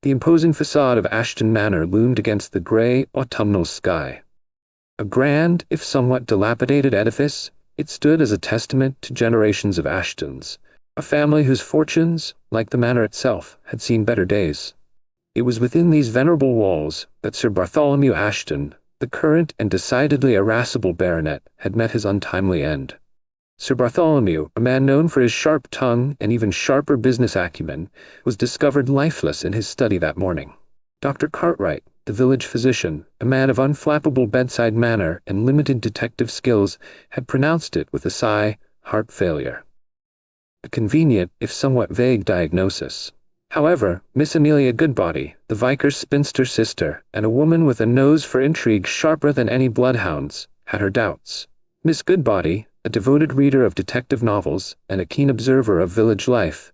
The imposing facade of Ashton Manor loomed against the gray, autumnal sky. A grand, if somewhat dilapidated edifice, it stood as a testament to generations of Ashtons, a family whose fortunes, like the manor itself, had seen better days. It was within these venerable walls that Sir Bartholomew Ashton, the current and decidedly irascible baronet, had met his untimely end. Sir Bartholomew, a man known for his sharp tongue and even sharper business acumen, was discovered lifeless in his study that morning. Dr. Cartwright, the village physician, a man of unflappable bedside manner and limited detective skills, had pronounced it with a sigh, heart failure. A convenient, if somewhat vague diagnosis. However, Miss Amelia Goodbody, the vicar's spinster sister, and a woman with a nose for intrigue sharper than any bloodhound's, had her doubts. Miss Goodbody, a devoted reader of detective novels and a keen observer of village life,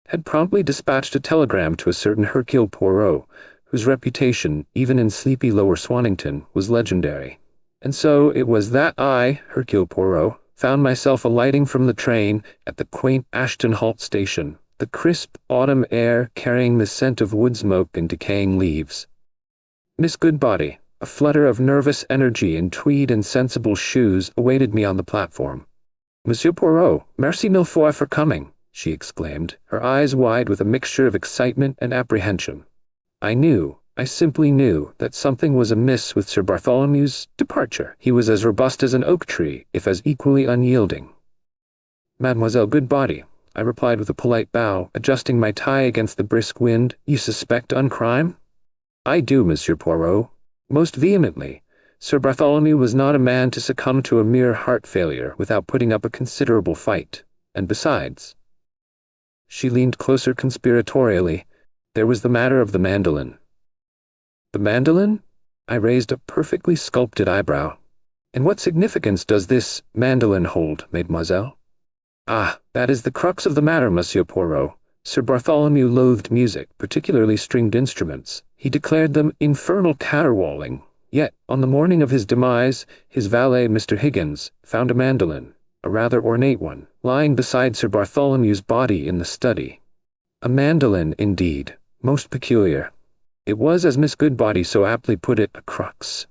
had promptly dispatched a telegram to a certain Hercule Poirot, whose reputation, even in sleepy Lower Swanington, was legendary. And so it was that I, Hercule Poirot, found myself alighting from the train at the quaint Ashton Halt station, the crisp autumn air carrying the scent of wood smoke and decaying leaves. Miss Goodbody, a flutter of nervous energy in tweed and sensible shoes, awaited me on the platform. "Monsieur Poirot, merci mille fois for coming," she exclaimed, her eyes wide with a mixture of excitement and apprehension. I simply knew, that something was amiss with Sir Bartholomew's departure. He was as robust as an oak tree, if as equally unyielding. "Mademoiselle Goodbody," I replied with a polite bow, adjusting my tie against the brisk wind, "you suspect uncrime?" "I do, Monsieur Poirot. Most vehemently. Sir Bartholomew was not a man to succumb to a mere heart failure without putting up a considerable fight. And besides—" She leaned closer conspiratorially. "There was the matter of the mandolin." "The mandolin?" I raised a perfectly sculpted eyebrow. "And what significance does this mandolin hold, mademoiselle?" "Ah, that is the crux of the matter, Monsieur Poirot. Sir Bartholomew loathed music, particularly stringed instruments. He declared them infernal caterwauling. Yet, on the morning of his demise, his valet, Mr. Higgins, found a mandolin, a rather ornate one, lying beside Sir Bartholomew's body in the study. A mandolin, indeed, most peculiar. It was, as Miss Goodbody so aptly put it, a crux.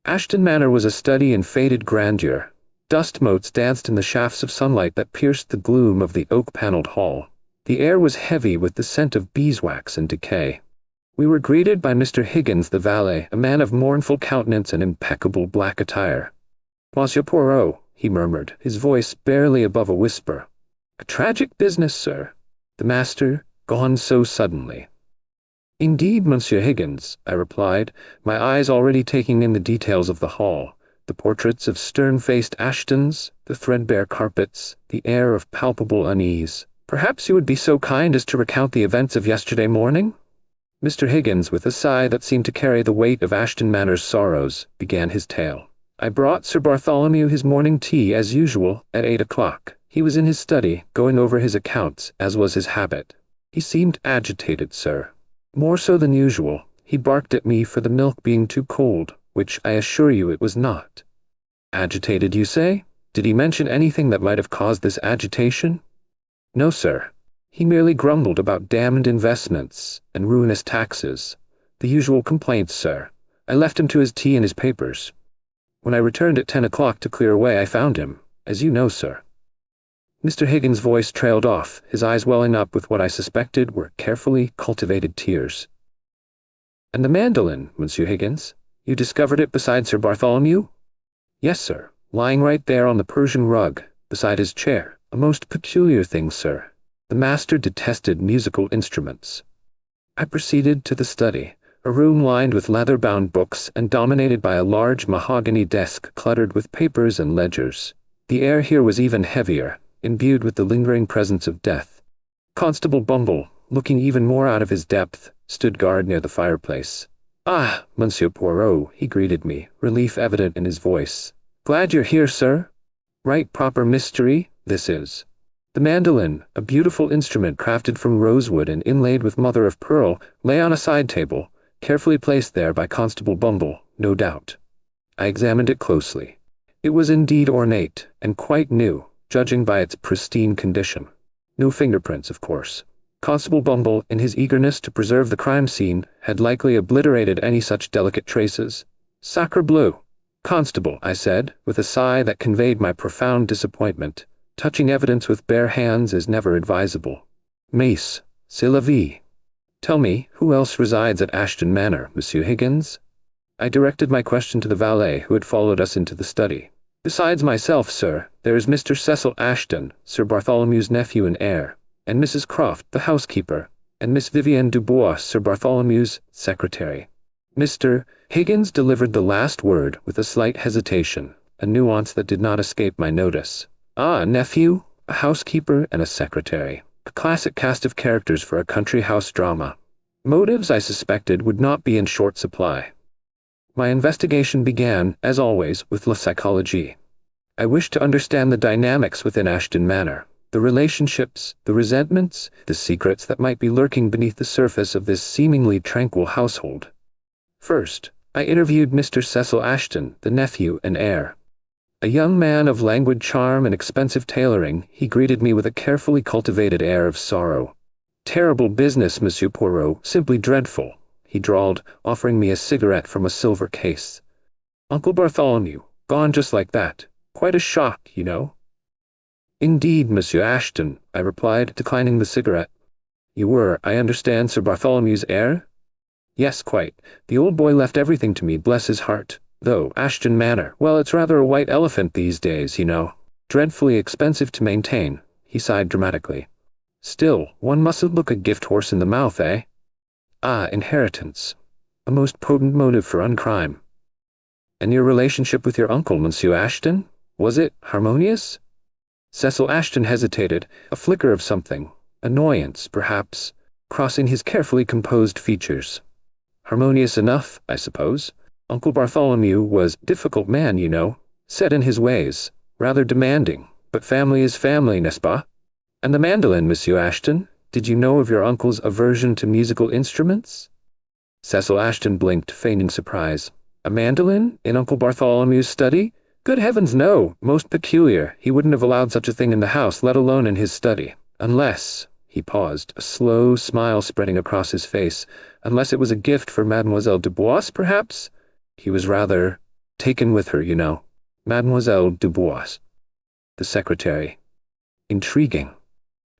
Ashton Manor was a study in faded grandeur. Dust motes danced in the shafts of sunlight that pierced the gloom of the oak-paneled hall. The air was heavy with the scent of beeswax and decay. We were greeted by Mr. Higgins the valet, a man of mournful countenance and impeccable black attire. "Monsieur Poirot," he murmured, his voice barely above a whisper. "A tragic business, sir. The master gone so suddenly." "Indeed, Monsieur Higgins," I replied, my eyes already taking in the details of the hall, the portraits of stern-faced Ashtons, the threadbare carpets, the air of palpable unease. "Perhaps you would be so kind as to recount the events of yesterday morning?" Mr. Higgins, with a sigh that seemed to carry the weight of Ashton Manor's sorrows, began his tale. "I brought Sir Bartholomew his morning tea as usual at 8 o'clock. He was in his study, going over his accounts, as was his habit. He seemed agitated, sir. More so than usual. He barked at me for the milk being too cold, which I assure you it was not." "Agitated, you say? Did he mention anything that might have caused this agitation?" "No, sir. He merely grumbled about damned investments and ruinous taxes. The usual complaints, sir. I left him to his tea and his papers. When I returned at 10 o'clock to clear away, I found him, as you know, sir." Mr. Higgins' voice trailed off, his eyes welling up with what I suspected were carefully cultivated tears. "And the mandolin, Monsieur Higgins? You discovered it beside Sir Bartholomew?" "Yes, sir. Lying right there on the Persian rug, beside his chair. A most peculiar thing, sir. The master detested musical instruments." I proceeded to the study, a room lined with leather-bound books and dominated by a large mahogany desk cluttered with papers and ledgers. The air here was even heavier, imbued with the lingering presence of death. Constable Bumble, looking even more out of his depth, stood guard near the fireplace. "Ah, Monsieur Poirot," he greeted me, relief evident in his voice. "Glad you're here, sir. Right proper mystery, this is." The mandolin, a beautiful instrument crafted from rosewood and inlaid with mother-of-pearl, lay on a side table, carefully placed there by Constable Bumble, no doubt. I examined it closely. It was indeed ornate, and quite new, judging by its pristine condition. No fingerprints, of course. Constable Bumble, in his eagerness to preserve the crime scene, had likely obliterated any such delicate traces. Sacre bleu! Constable, I said, with a sigh that conveyed my profound disappointment. Touching evidence with bare hands is never advisable. Mace, c'est la vie. Tell me, who else resides at Ashton Manor, Monsieur Higgins? I directed my question to the valet who had followed us into the study. Besides myself, sir, there is Mr. Cecil Ashton, Sir Bartholomew's nephew and heir, and Mrs. Croft, the housekeeper, and Miss Vivienne Dubois, Sir Bartholomew's secretary. Mr. Higgins delivered the last word with a slight hesitation, a nuance that did not escape my notice. Ah, a nephew, a housekeeper, and a secretary. A classic cast of characters for a country house drama. Motives, I suspected, would not be in short supply. My investigation began, as always, with la psychologie. I wished to understand the dynamics within Ashton Manor, the relationships, the resentments, the secrets that might be lurking beneath the surface of this seemingly tranquil household. First, I interviewed Mr. Cecil Ashton, the nephew and heir. A young man of languid charm and expensive tailoring, he greeted me with a carefully cultivated air of sorrow. Terrible business, Monsieur Poirot, simply dreadful, he drawled, offering me a cigarette from a silver case. Uncle Bartholomew, gone just like that. Quite a shock, you know. Indeed, Monsieur Ashton, I replied, declining the cigarette. You were, I understand, Sir Bartholomew's heir? Yes, quite. The old boy left everything to me, bless his heart. Though, Ashton Manor, well, it's rather a white elephant these days, you know. Dreadfully expensive to maintain, he sighed dramatically. Still, one mustn't look a gift horse in the mouth, eh? Ah, inheritance. A most potent motive for uncrime. And your relationship with your uncle, Monsieur Ashton? Was it harmonious? Cecil Ashton hesitated, a flicker of something, annoyance, perhaps, crossing his carefully composed features. Harmonious enough, I suppose. Uncle Bartholomew was a difficult man, you know, set in his ways, rather demanding, but family is family, n'est-ce pas? And the mandolin, Monsieur Ashton? Did you know of your uncle's aversion to musical instruments? Cecil Ashton blinked, feigning surprise. A mandolin? In Uncle Bartholomew's study? Good heavens, no! Most peculiar. He wouldn't have allowed such a thing in the house, let alone in his study. Unless, he paused, a slow smile spreading across his face, unless it was a gift for Mademoiselle Dubois, perhaps? He was rather taken with her, you know. Mademoiselle Dubois. The secretary. Intriguing.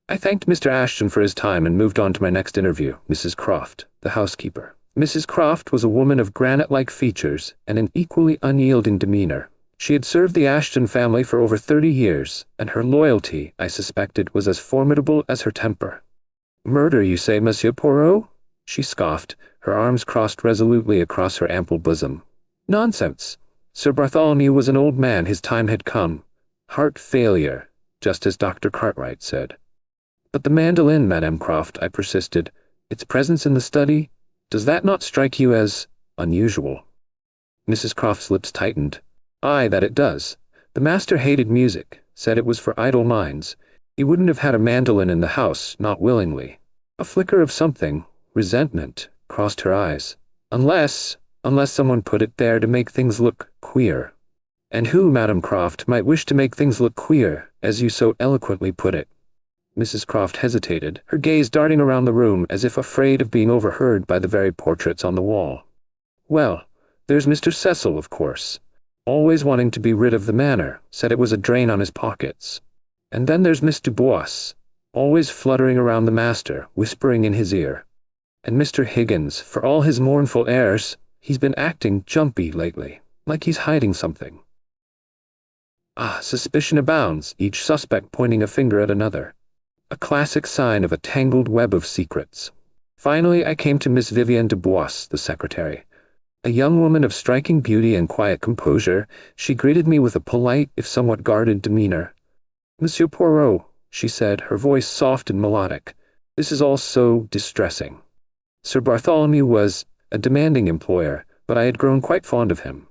I thanked Mr. Ashton for his time and moved on to my next interview, Mrs. Croft, the housekeeper. Mrs. Croft was a woman of granite-like features and an equally unyielding demeanor. She had served the Ashton family for over 30 years, and her loyalty, I suspected, was as formidable as her temper. Murder, you say, Monsieur Poirot? She scoffed, her arms crossed resolutely across her ample bosom. Nonsense. Sir Bartholomew was an old man, his time had come. Heart failure, just as Dr. Cartwright said. But the mandolin, Madame Croft, I persisted, its presence in the study, does that not strike you as unusual? Mrs. Croft's lips tightened. Aye, that it does. The master hated music, said it was for idle minds. He wouldn't have had a mandolin in the house, not willingly. A flicker of something, resentment, crossed her eyes. Unless someone put it there to make things look queer. And who, Madame Croft, might wish to make things look queer, as you so eloquently put it? Mrs. Croft hesitated, her gaze darting around the room as if afraid of being overheard by the very portraits on the wall. Well, there's Mr. Cecil, of course. Always wanting to be rid of the manor, said it was a drain on his pockets. And then there's Miss Dubois, always fluttering around the master, whispering in his ear. And Mr. Higgins, for all his mournful airs, he's been acting jumpy lately, like he's hiding something. Ah, suspicion abounds, each suspect pointing a finger at another. A classic sign of a tangled web of secrets. Finally, I came to Miss Vivienne Dubois, the secretary. A young woman of striking beauty and quiet composure, she greeted me with a polite, if somewhat guarded demeanor. Monsieur Poirot, she said, her voice soft and melodic, this is all so distressing. Sir Bartholomew was a demanding employer, but I had grown quite fond of him.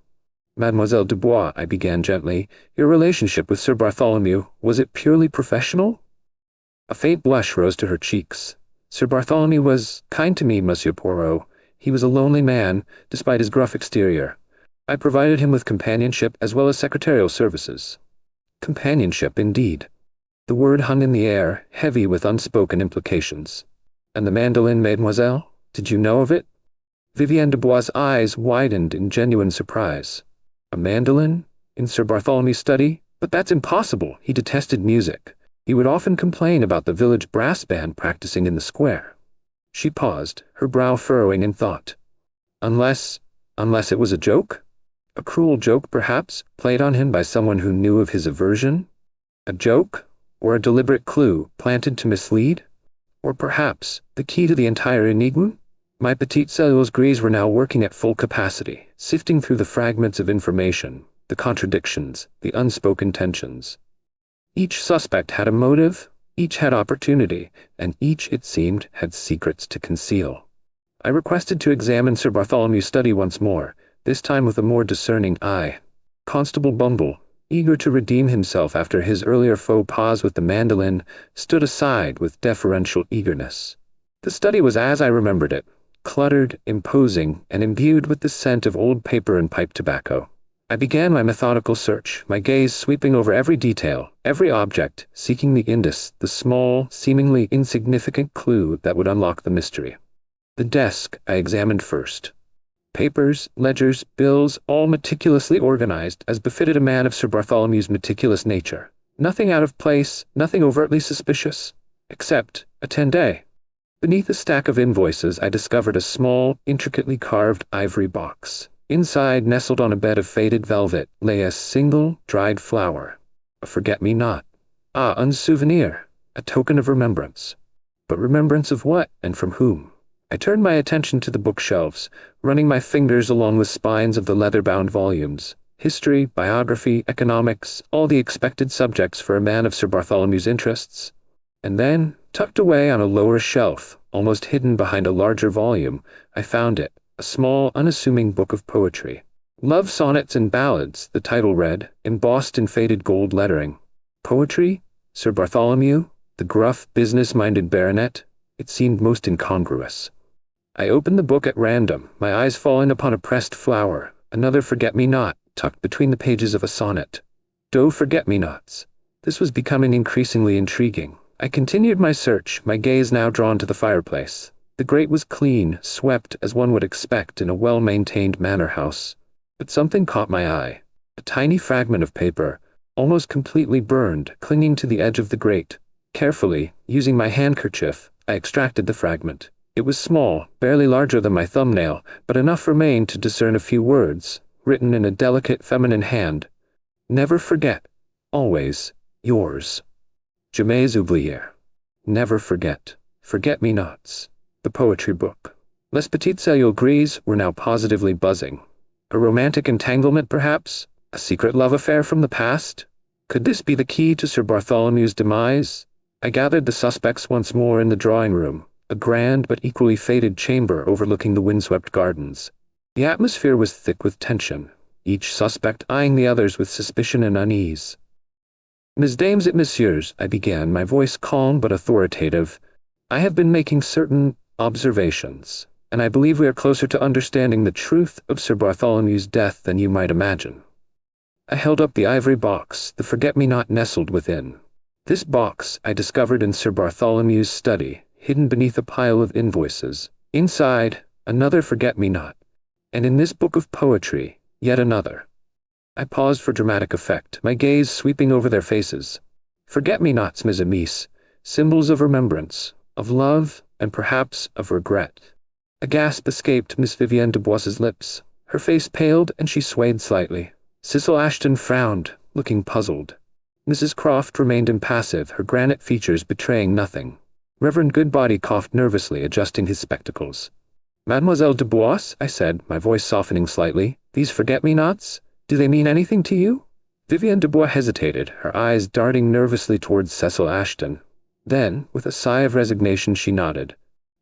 Mademoiselle Dubois, I began gently, your relationship with Sir Bartholomew, was it purely professional? A faint blush rose to her cheeks. Sir Bartholomew was kind to me, Monsieur Poirot. He was a lonely man, despite his gruff exterior. I provided him with companionship as well as secretarial services. Companionship, indeed. The word hung in the air, heavy with unspoken implications. And the mandolin, mademoiselle? Did you know of it? Vivienne de Bois' eyes widened in genuine surprise. A mandolin? In Sir Bartholomew's study? But that's impossible. He detested music. He would often complain about the village brass band practicing in the square. She paused, her brow furrowing in thought. Unless it was a joke? A cruel joke, perhaps, played on him by someone who knew of his aversion? A joke? Or a deliberate clue, planted to mislead? Or perhaps, the key to the entire enigma? My petite cellules grise were now working at full capacity, sifting through the fragments of information, the contradictions, the unspoken tensions. Each suspect had a motive, each had opportunity, and each, it seemed, had secrets to conceal. I requested to examine Sir Bartholomew's study once more, this time with a more discerning eye. Constable Bumble, eager to redeem himself after his earlier faux pas with the mandolin, stood aside with deferential eagerness. The study was as I remembered it, cluttered, imposing, and imbued with the scent of old paper and pipe tobacco. I began my methodical search, my gaze sweeping over every detail, every object, seeking the indus, the small, seemingly insignificant clue that would unlock the mystery. The desk I examined first. Papers, ledgers, bills, all meticulously organized, as befitted a man of Sir Bartholomew's meticulous nature. Nothing out of place, nothing overtly suspicious. Except, attendez. Beneath a stack of invoices I discovered a small, intricately carved ivory box. Inside, nestled on a bed of faded velvet, lay a single, dried flower. A forget-me-not. Ah, un souvenir. A token of remembrance. But remembrance of what, and from whom? I turned my attention to the bookshelves, running my fingers along the spines of the leather-bound volumes. History, biography, economics, all the expected subjects for a man of Sir Bartholomew's interests. And then, tucked away on a lower shelf, almost hidden behind a larger volume, I found it, a small, unassuming book of poetry. Love Sonnets and Ballads, the title read, embossed in faded gold lettering. Poetry? Sir Bartholomew? The gruff, business-minded baronet? It seemed most incongruous. I opened the book at random, my eyes falling upon a pressed flower, another forget-me-not, tucked between the pages of a sonnet. Doe forget-me-nots. This was becoming increasingly intriguing. I continued my search, my gaze now drawn to the fireplace. The grate was clean, swept as one would expect in a well-maintained manor house. But something caught my eye. A tiny fragment of paper, almost completely burned, clinging to the edge of the grate. Carefully, using my handkerchief, I extracted the fragment. It was small, barely larger than my thumbnail, but enough remained to discern a few words, written in a delicate feminine hand. Never forget. Always. Yours. Jamais oublier. Never forget. Forget-me-nots. The poetry book. Les petites cellules grises were now positively buzzing. A romantic entanglement, perhaps? A secret love affair from the past? Could this be the key to Sir Bartholomew's demise? I gathered the suspects once more in the drawing room, a grand but equally faded chamber overlooking the windswept gardens. The atmosphere was thick with tension, each suspect eyeing the others with suspicion and unease. Mesdames et messieurs, I began, my voice calm but authoritative, I have been making certain observations, and I believe we are closer to understanding the truth of Sir Bartholomew's death than you might imagine. I held up the ivory box, the forget-me-not nestled within. This box I discovered in Sir Bartholomew's study, hidden beneath a pile of invoices. Inside, another forget-me-not, and in this book of poetry, yet another. I paused for dramatic effect, my gaze sweeping over their faces. Forget-me-nots, mes amis, symbols of remembrance, of love, and perhaps of regret. A gasp escaped Miss Vivienne de Bois's lips. Her face paled and she swayed slightly. Cecil Ashton frowned, looking puzzled. Mrs. Croft remained impassive, her granite features betraying nothing. Reverend Goodbody coughed nervously, adjusting his spectacles. Mademoiselle de Bois, I said, my voice softening slightly, these forget-me-nots? Do they mean anything to you? Vivienne de Bois hesitated, her eyes darting nervously towards Cecil Ashton. Then, with a sigh of resignation, she nodded.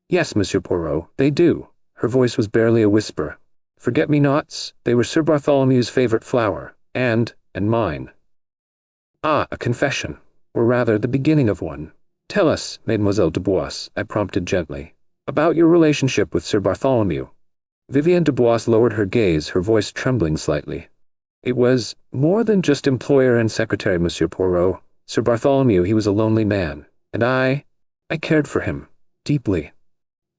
Yes, Monsieur Poirot, they do. Her voice was barely a whisper. Forget-me-nots, they were Sir Bartholomew's favorite flower, and mine. Ah, a confession, or rather the beginning of one. Tell us, Mademoiselle de Bois, I prompted gently, about your relationship with Sir Bartholomew. Vivienne de Bois lowered her gaze, her voice trembling slightly. It was more than just employer and secretary, Monsieur Poirot. Sir Bartholomew, he was a lonely man, and I cared for him, deeply.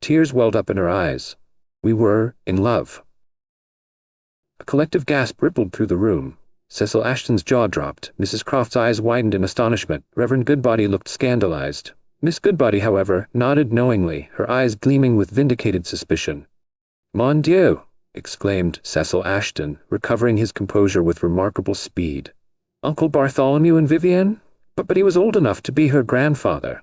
Tears welled up in her eyes. We were in love. A collective gasp rippled through the room. Cecil Ashton's jaw dropped. Mrs. Croft's eyes widened in astonishment. Reverend Goodbody looked scandalized. Miss Goodbody, however, nodded knowingly, her eyes gleaming with vindicated suspicion. "Mon Dieu!" exclaimed Cecil Ashton, recovering his composure with remarkable speed. "Uncle Bartholomew and Vivienne? But he was old enough to be her grandfather."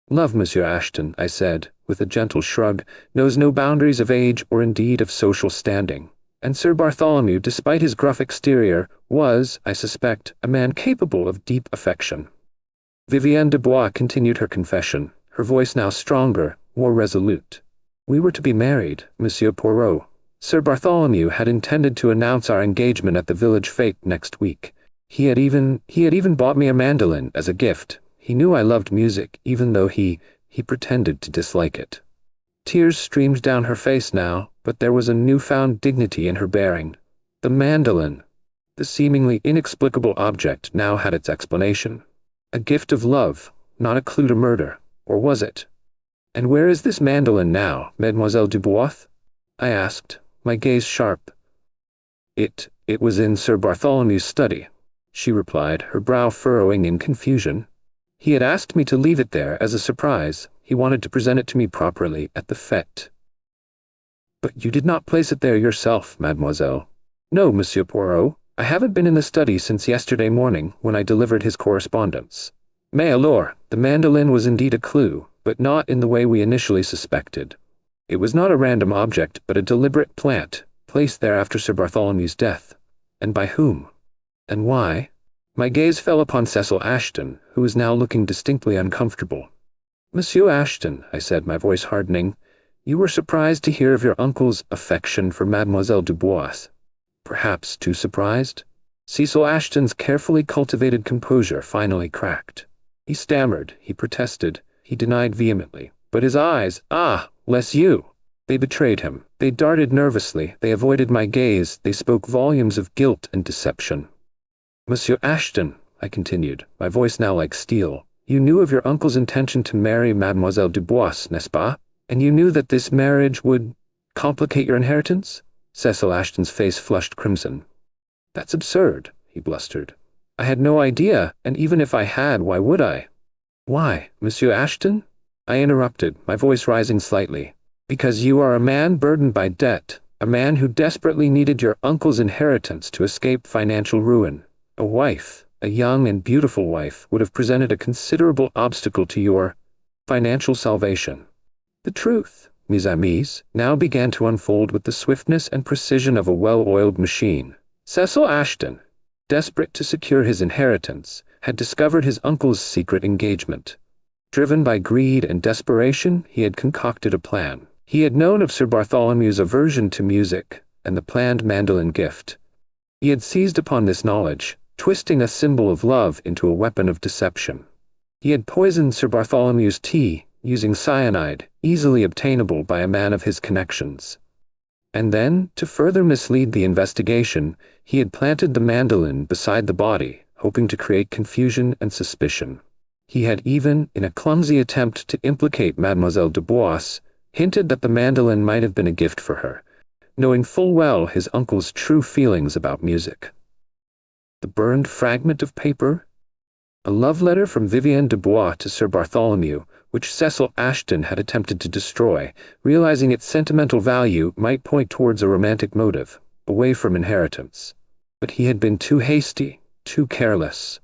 "Love, Monsieur Ashton," I said, with a gentle shrug, "knows no boundaries of age or indeed of social standing. And Sir Bartholomew, despite his gruff exterior, was, I suspect, a man capable of deep affection." Vivienne de Bois continued her confession, her voice now stronger, more resolute. "We were to be married, Monsieur Poirot. Sir Bartholomew had intended to announce our engagement at the village fete next week. He had even bought me a mandolin as a gift. He knew I loved music, even though he pretended to dislike it." Tears streamed down her face now, but there was a newfound dignity in her bearing. The mandolin, the seemingly inexplicable object, now had its explanation. A gift of love, not a clue to murder, or was it? "And where is this mandolin now, Mademoiselle Dubois?" I asked, my gaze sharp. It was in Sir Bartholomew's study," she replied, her brow furrowing in confusion. "He had asked me to leave it there as a surprise. He wanted to present it to me properly at the fête." "But you did not place it there yourself, mademoiselle." "No, Monsieur Poirot. I haven't been in the study since yesterday morning, when I delivered his correspondence. Mais alors, the mandolin was indeed a clue, but not in the way we initially suspected. It was not a random object, but a deliberate plant, placed there after Sir Bartholomew's death. And by whom? And why?" My gaze fell upon Cecil Ashton, who was now looking distinctly uncomfortable. "Monsieur Ashton," I said, my voice hardening, "you were surprised to hear of your uncle's affection for Mademoiselle Dubois. Perhaps too surprised?" Cecil Ashton's carefully cultivated composure finally cracked. He stammered, he protested, he denied vehemently. But his eyes, bless you! They betrayed him. They darted nervously, they avoided my gaze, they spoke volumes of guilt and deception. "Monsieur Ashton," I continued, my voice now like steel, "you knew of your uncle's intention to marry Mademoiselle Dubois, n'est-ce pas? And you knew that this marriage would complicate your inheritance?" Cecil Ashton's face flushed crimson. "That's absurd," he blustered. "I had no idea, and even if I had, why would I?" "Why, Monsieur Ashton?" I interrupted, my voice rising slightly. "Because you are a man burdened by debt, a man who desperately needed your uncle's inheritance to escape financial ruin. A wife, a young and beautiful wife, would have presented a considerable obstacle to your financial salvation." The truth, mes amis, now began to unfold with the swiftness and precision of a well-oiled machine. Cecil Ashton, desperate to secure his inheritance, had discovered his uncle's secret engagement. Driven by greed and desperation, he had concocted a plan. He had known of Sir Bartholomew's aversion to music and the planned mandolin gift. He had seized upon this knowledge, twisting a symbol of love into a weapon of deception. He had poisoned Sir Bartholomew's tea, using cyanide, easily obtainable by a man of his connections. And then, to further mislead the investigation, he had planted the mandolin beside the body, hoping to create confusion and suspicion. He had even, in a clumsy attempt to implicate Mademoiselle Dubois, hinted that the mandolin might have been a gift for her, knowing full well his uncle's true feelings about music. The burned fragment of paper? A love letter from Vivienne de Bois to Sir Bartholomew, which Cecil Ashton had attempted to destroy, realizing its sentimental value might point towards a romantic motive, away from inheritance. But he had been too hasty, too careless.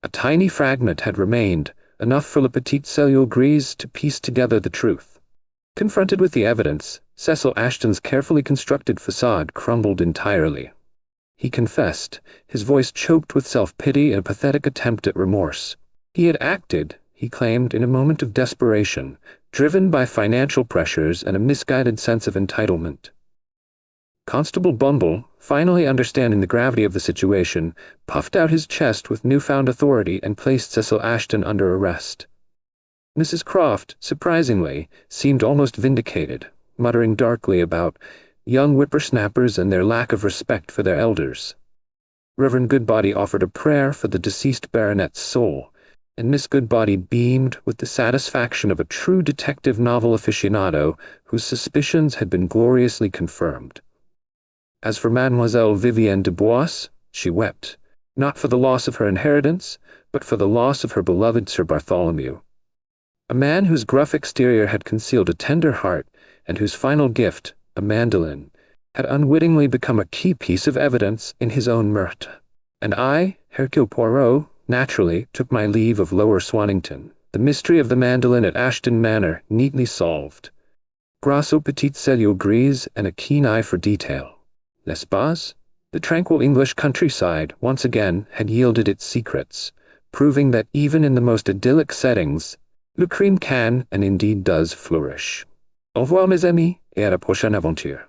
A tiny fragment had remained, enough for le petit Cecil Grise to piece together the truth. Confronted with the evidence, Cecil Ashton's carefully constructed facade crumbled entirely. He confessed, his voice choked with self-pity and a pathetic attempt at remorse. He had acted, he claimed, in a moment of desperation, driven by financial pressures and a misguided sense of entitlement. Constable Bumble, finally understanding the gravity of the situation, puffed out his chest with newfound authority and placed Cecil Ashton under arrest. Mrs. Croft, surprisingly, seemed almost vindicated, muttering darkly about young whippersnappers and their lack of respect for their elders. Reverend Goodbody offered a prayer for the deceased baronet's soul, and Miss Goodbody beamed with the satisfaction of a true detective novel aficionado whose suspicions had been gloriously confirmed. As for Mademoiselle Vivienne de Bois, she wept, not for the loss of her inheritance, but for the loss of her beloved Sir Bartholomew. A man whose gruff exterior had concealed a tender heart, and whose final gift, a mandolin, had unwittingly become a key piece of evidence in his own meurtre. And I, Hercule Poirot, naturally took my leave of Lower Swanington, the mystery of the mandolin at Ashton Manor neatly solved. Grâce aux petites cellules grises and a keen eye for detail. N'est-ce pas? The tranquil English countryside once again had yielded its secrets, proving that even in the most idyllic settings, le crime can and indeed does flourish. Au revoir mes amis, et à la prochaine aventure.